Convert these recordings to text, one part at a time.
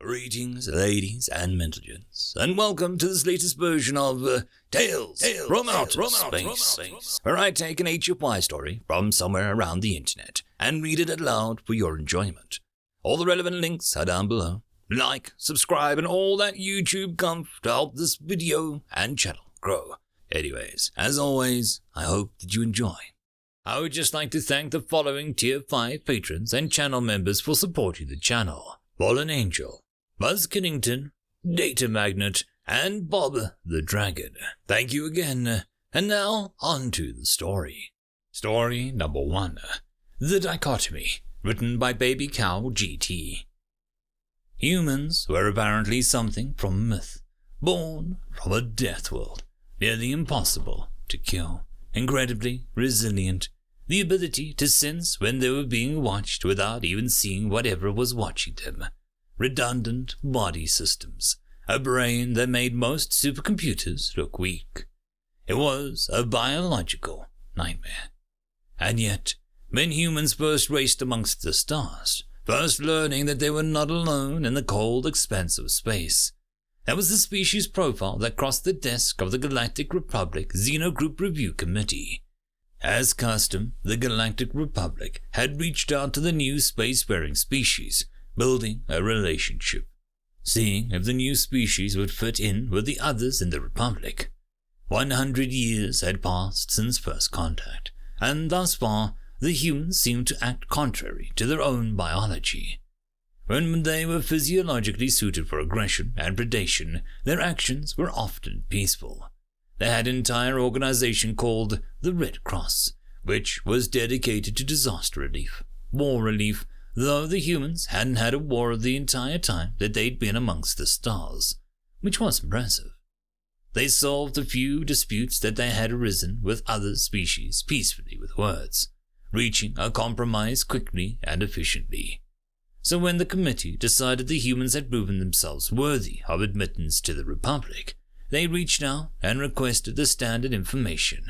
Greetings, ladies and gentlemen, and welcome to this latest version of Tales from Outer Space, where I take an HFY story from somewhere around the internet and read it aloud for your enjoyment. All the relevant links are down below. Like, subscribe, and all that YouTube comf to help this video and channel grow. Anyways, as always, I hope that you enjoy. I would just like to thank the following Tier 5 patrons and channel members for supporting the channel: FallenAngel, BuzzKillington, Datamagnet, and Bob the Dragon. Thank you again. And now, on to the story. Story number 1. The Dichotomy, written by BabyCowGT. Humans were apparently something from myth, born from a death world, nearly impossible to kill, incredibly resilient, the ability to sense when they were being watched without even seeing whatever was watching them, redundant body systems, a brain that made most supercomputers look weak. It was a biological nightmare. And yet, when humans first raced amongst the stars, first learning that they were not alone in the cold expanse of space, that was the species profile that crossed the desk of the Galactic Republic Xenogroup Review Committee. As custom, the Galactic Republic had reached out to the new spacefaring species, building a relationship, seeing if the new species would fit in with the others in the Republic. 100 years had passed since first contact, and thus far, the humans seemed to act contrary to their own biology. When they were physiologically suited for aggression and predation, their actions were often peaceful. They had an entire organization called the Red Cross, which was dedicated to disaster relief, war relief, though the humans hadn't had a war the entire time that they'd been amongst the stars, which was impressive. They solved a few disputes that they had arisen with other species peacefully with words, reaching a compromise quickly and efficiently. So when the committee decided the humans had proven themselves worthy of admittance to the Republic, they reached out and requested the standard information: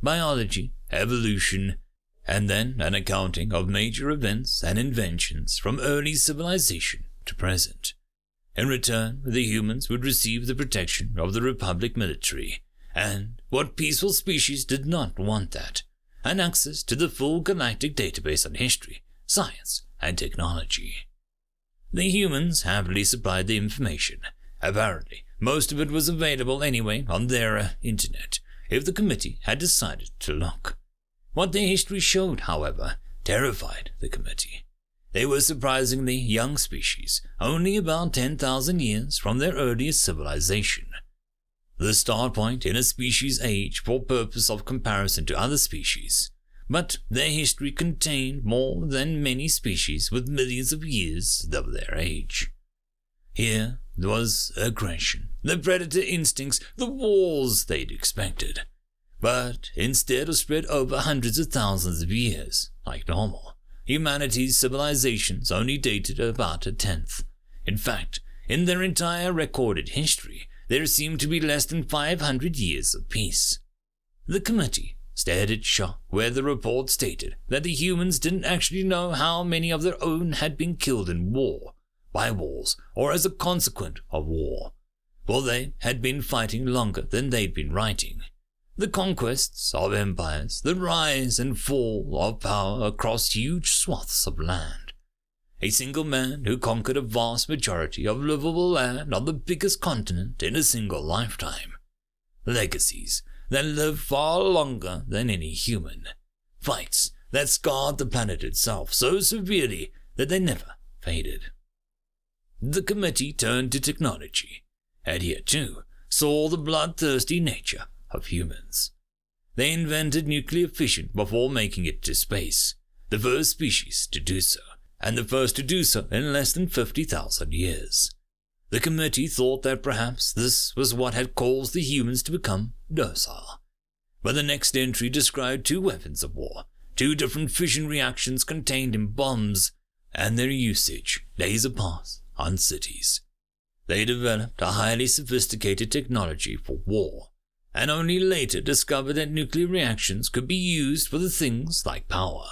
biology, evolution, and then an accounting of major events and inventions from early civilization to present. In return, the humans would receive the protection of the Republic military, and what peaceful species did not want that? And access to the full galactic database on history, science, and technology. The humans happily supplied the information. Apparently, most of it was available anyway on their internet, if the committee had decided to look. What their history showed, however, terrified the committee. They were surprisingly young species, only about 10,000 years from their earliest civilization. The start point in a species' age for purpose of comparison to other species, but their history contained more than many species with millions of years of their age. Here was aggression, the predator instincts, the wars they'd expected. But instead of spread over hundreds of thousands of years, like normal, humanity's civilizations only dated about a tenth. In fact, in their entire recorded history, there seemed to be less than 500 years of peace. The committee stared at shock where the report stated that the humans didn't actually know how many of their own had been killed in war, by wars, or as a consequence of war. For they had been fighting longer than they'd been writing. The conquests of empires, the rise and fall of power across huge swaths of land. A single man who conquered a vast majority of livable land on the biggest continent in a single lifetime. Legacies that live far longer than any human. Fights that scarred the planet itself so severely that they never faded. The committee turned to technology, and here too saw the bloodthirsty nature of humans. They invented nuclear fission before making it to space, the first species to do so, and the first to do so in less than 50,000 years. The committee thought that perhaps this was what had caused the humans to become docile. But the next entry described 2 weapons of war, 2 different fission reactions contained in bombs, and their usage days apart on cities. They developed a highly sophisticated technology for war, and only later discovered that nuclear reactions could be used for the things like power.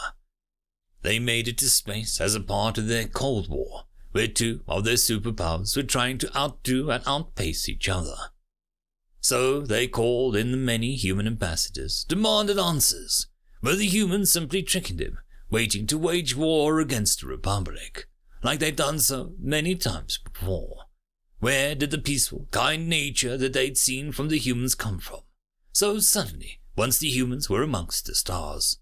They made it to space as a part of their Cold War, where two of their superpowers were trying to outdo and outpace each other. So they called in the many human ambassadors, demanded answers, were the humans simply tricking them, waiting to wage war against the Republic, like they'd done so many times before? Where did the peaceful, kind nature that they'd seen from the humans come from? So suddenly, once the humans were amongst the stars,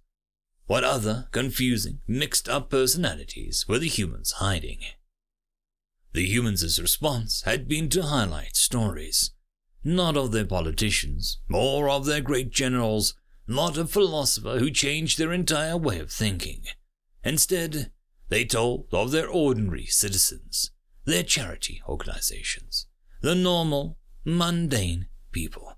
what other confusing, mixed-up personalities were the humans hiding? The humans' response had been to highlight stories, not of their politicians, or of their great generals, not a philosopher who changed their entire way of thinking. Instead, they told of their ordinary citizens, their charity organizations, the normal, mundane people,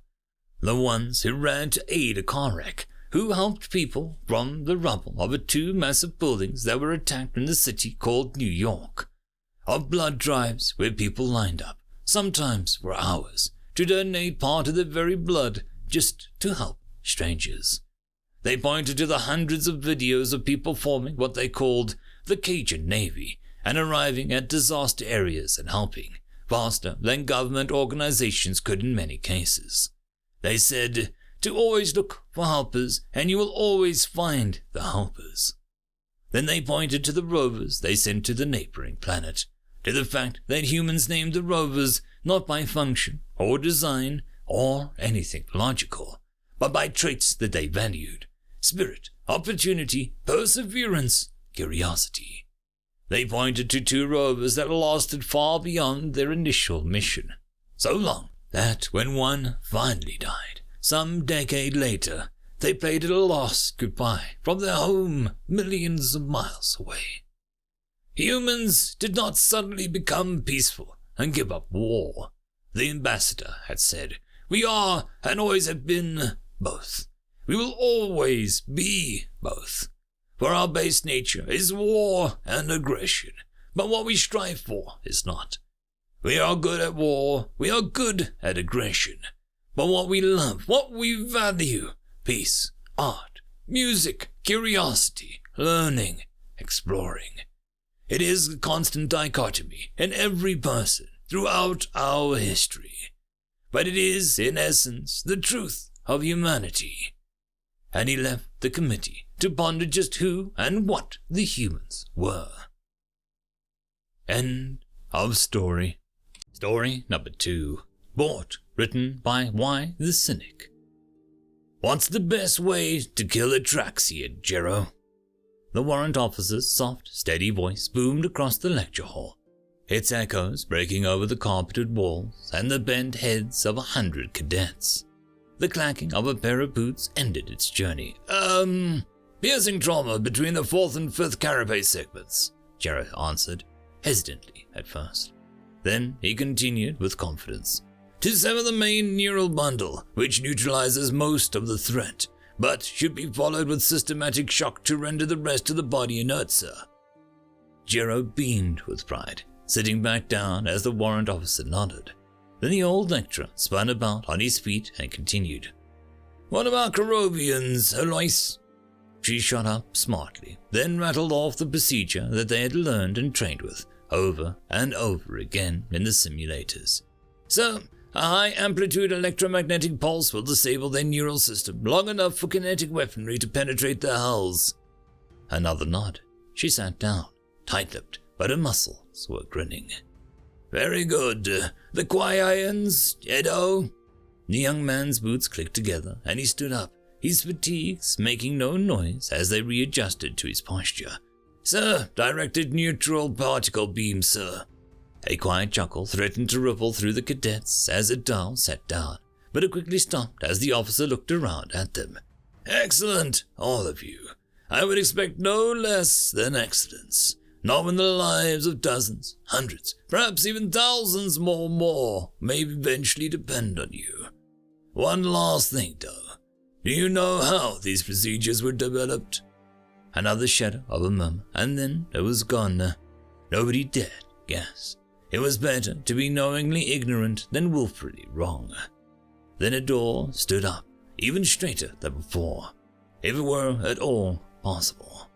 the ones who ran to aid a car wreck, who helped people from the rubble of two massive buildings that were attacked in the city called New York, of blood drives where people lined up, sometimes for hours, to donate part of their very blood just to help strangers. They pointed to the hundreds of videos of people forming what they called the Cajun Navy and arriving at disaster areas and helping, faster than government organizations could in many cases. They said to always look for helpers and you will always find the helpers. Then they pointed to the rovers they sent to the neighboring planet, to the fact that humans named the rovers not by function or design or anything logical, but by traits that they valued: spirit, opportunity, perseverance, curiosity. They pointed to two rovers that lasted far beyond their initial mission, so long that when one finally died, some decade later, they played it a lost goodbye from their home millions of miles away. Humans did not suddenly become peaceful and give up war. The ambassador had said, "We are and always have been both. We will always be both. For our base nature is war and aggression, but what we strive for is not. We are good at war, we are good at aggression, but what we love, what we value, peace, art, music, curiosity, learning, exploring. It is a constant dichotomy in every person throughout our history, but it is, in essence, the truth of humanity." And he left the committee to ponder just who and what the humans were. End of story. Story number 2. Bought, written by whythecynic. What's the best way to kill a Traxian, Jero? The warrant officer's soft, steady voice boomed across the lecture hall, its echoes breaking over the carpeted walls and the bent heads of 100 cadets. The clacking of a pair of boots ended its journey. Piercing trauma between the 4th and 5th carapace segments, Jarrett answered, hesitantly at first. Then he continued with confidence. To sever the main neural bundle, which neutralizes most of the threat, but should be followed with systematic shock to render the rest of the body inert, sir. Jero beamed with pride, sitting back down as the warrant officer nodded. Then the old lecturer spun about on his feet and continued. What about Carovians, Alois? She shot up smartly, then rattled off the procedure that they had learned and trained with, over and over again in the simulators. So, a high-amplitude electromagnetic pulse will disable their neural system long enough for kinetic weaponry to penetrate their hulls. Another nod. She sat down, tight-lipped, but her muscles were grinning. Very good. The Quaians, Edo? The young man's boots clicked together, and he stood up, his fatigues making no noise as they readjusted to his posture. Sir, directed neutral particle beam, sir. A quiet chuckle threatened to ripple through the cadets as Adal sat down, but it quickly stopped as the officer looked around at them. Excellent, all of you. I would expect no less than excellence. Not when the lives of dozens, hundreds, perhaps even thousands more may eventually depend on you. One last thing, though. Do you know how these procedures were developed? Another shadow of a murmur, and then it was gone. Nobody dared guess. It was better to be knowingly ignorant than willfully wrong. Then a door stood up, even straighter than before, if it were at all possible.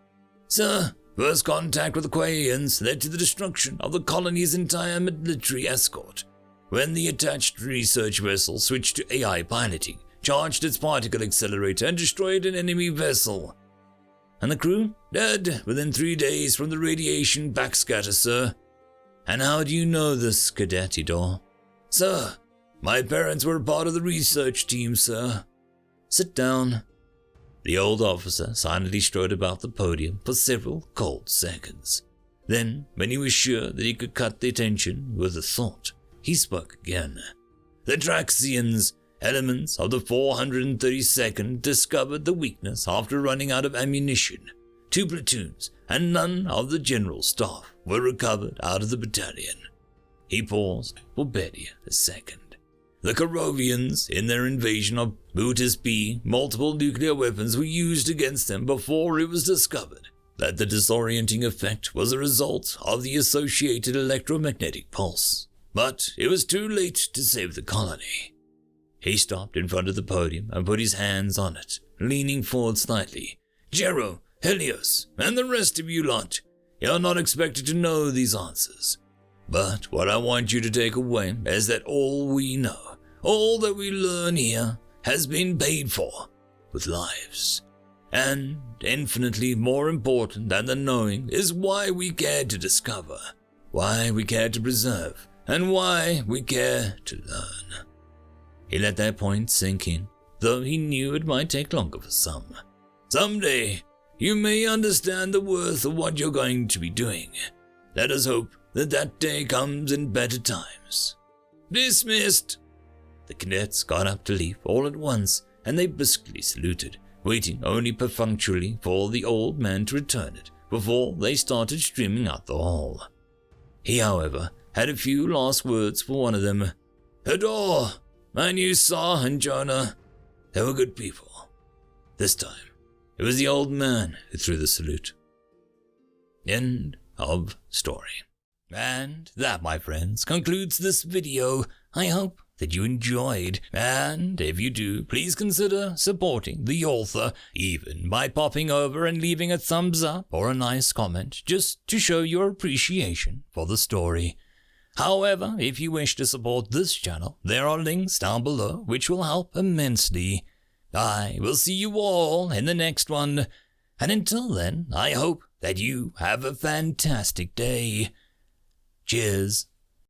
Sir, First contact with the Quayans led to the destruction of the colony's entire military escort. When the attached research vessel switched to AI piloting, charged its particle accelerator and destroyed an enemy vessel. And the crew? Dead within 3 days from the radiation backscatter, sir. And how do you know this, Cadet Idor? Sir, my parents were part of the research team, sir. Sit down. The old officer silently strode about the podium for several cold seconds. Then, when he was sure that he could cut the tension with a thought, he spoke again. The Traxians, elements of the 432nd, discovered the weakness after running out of ammunition. 2 platoons and none of the general staff were recovered out of the battalion. He paused for barely a second. The Korovians, in their invasion of Bootis B, multiple nuclear weapons were used against them before it was discovered that the disorienting effect was a result of the associated electromagnetic pulse. But it was too late to save the colony. He stopped in front of the podium and put his hands on it, leaning forward slightly. Jero, Helios, and the rest of you lot, you're not expected to know these answers. But what I want you to take away is that all we know, all that we learn here, has been paid for with lives. And infinitely more important than the knowing is why we care to discover, why we care to preserve, and why we care to learn. He let that point sink in, though he knew it might take longer for some. Someday, you may understand the worth of what you're going to be doing. Let us hope that that day comes in better times. Dismissed! The cadets got up to leave all at once, and they briskly saluted, waiting only perfunctorily for the old man to return it before they started streaming out the hall. He, however, had a few last words for one of them. Hador, I knew Saw and Jonah. They were good people. This time, it was the old man who threw the salute. End of story. And that, my friends, concludes this video. I hope that you enjoyed, and if you do, please consider supporting the author, even by popping over and leaving a thumbs up or a nice comment, just to show your appreciation for the story. However, if you wish to support this channel, there are links down below which will help immensely. I will see you all in the next one, and until then, I hope that you have a fantastic day. Cheers.